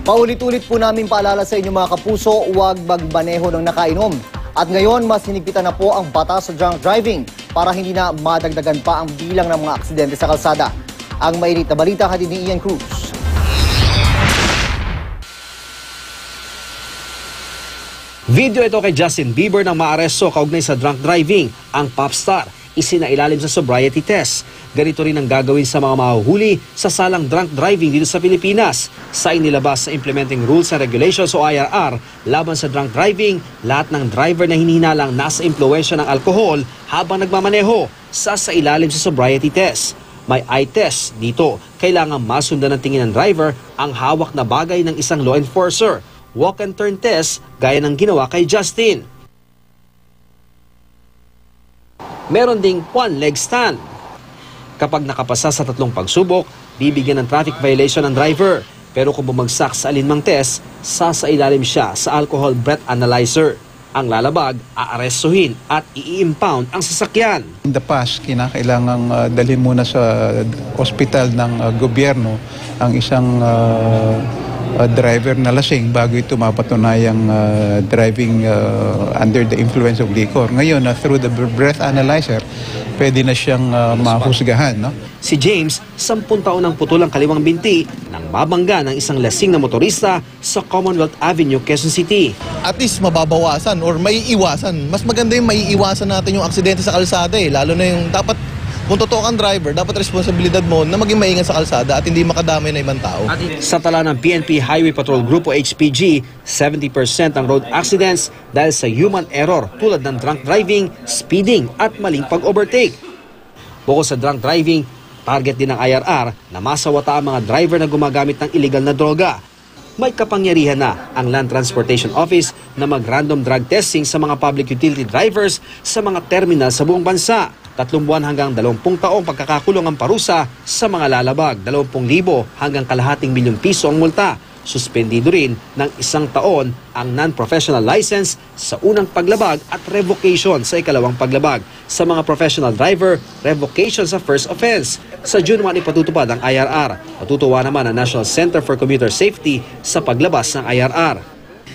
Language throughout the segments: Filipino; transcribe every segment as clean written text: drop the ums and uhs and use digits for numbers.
Paulit-ulit po namin paalala sa inyo mga kapuso, huwag magmaneho ng nakainom. At ngayon, mas hinigpitan na po ang batas sa drunk driving para hindi na madagdagan pa ang bilang ng mga aksidente sa kalsada. Ang mainit na balita hatid ni Ian Cruz. Video ito kay Justin Bieber nang maaresto kaugnay sa drunk driving. Ang popstar isinailalim sa sobriety test. Ganito rin ang gagawin sa mga mahuhuli sa salang drunk driving dito sa Pilipinas. Sa inilabas sa Implementing Rules and Regulations o IRR laban sa drunk driving, lahat ng driver na hinihinalang nasa impluwensya ng alkohol habang nagmamaneho sasailalim sa sobriety test. May eye test dito. Kailangan masundan ng tingin ng driver ang hawak na bagay ng isang law enforcer. Walk and turn test gaya ng ginawa kay Justin. Meron ding one leg stand. Kapag nakapasa sa 3 pagsubok, bibigyan ng traffic violation ng driver. Pero kung bumagsak sa alinmang test, sasailalim siya sa alcohol breath analyzer. Ang lalabag, aarestuhin at i-impound ang sasakyan. In the past, kinakailangang dalhin muna sa ospital ng gobyerno ang isang driver na lasing bago ito mapatunayang driving under the influence of liquor. Ngayon, through the breath analyzer, pwede na siyang mahusgahan. No? Si James, 10 taon ang putol ang kaliwang binti nang mabangga ng isang lasing na motorista sa Commonwealth Avenue, Quezon City. At least mababawasan or maiiwasan. Mas maganda yung maiiwasan natin yung aksidente sa kalsada eh. Lalo na yung dapat, kung totoo kang driver, dapat responsibilidad mo na maging maingat sa kalsada at hindi makadamay na ibang tao. Sa tala ng PNP Highway Patrol Group o HPG, 70% ang road accidents dahil sa human error tulad ng drunk driving, speeding at maling pag-overtake. Bukod sa drunk driving, target din ng IRR na masawata ang mga driver na gumagamit ng illegal na droga. May kapangyarihan na ang Land Transportation Office na mag-random drug testing sa mga public utility drivers sa mga terminal sa buong bansa. 3 buwan hanggang 20 taong pagkakakulong ang parusa sa mga lalabag. 20,000 hanggang kalahating milyong piso ang multa. Suspendido rin ng 1 taon ang non-professional license sa unang paglabag at revocation sa ikalawang paglabag. Sa mga professional driver, revocation sa first offense. Sa June 1 ipatutupad ang IRR. Matutuwa naman ang National Center for Commuter Safety sa paglabas ng IRR.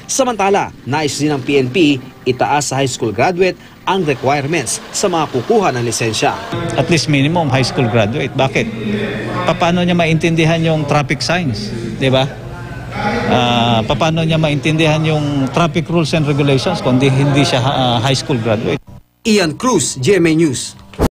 Samantala, nais din ng PNP itaas sa high school graduate ang requirements sa mga kukuha ng lisensya. At least minimum high school graduate. Bakit? Paano niya maintindihan yung traffic signs? Di ba? Paano niya maintindihan yung traffic rules and regulations kung hindi siya high school graduate? Ian Cruz, GMA News.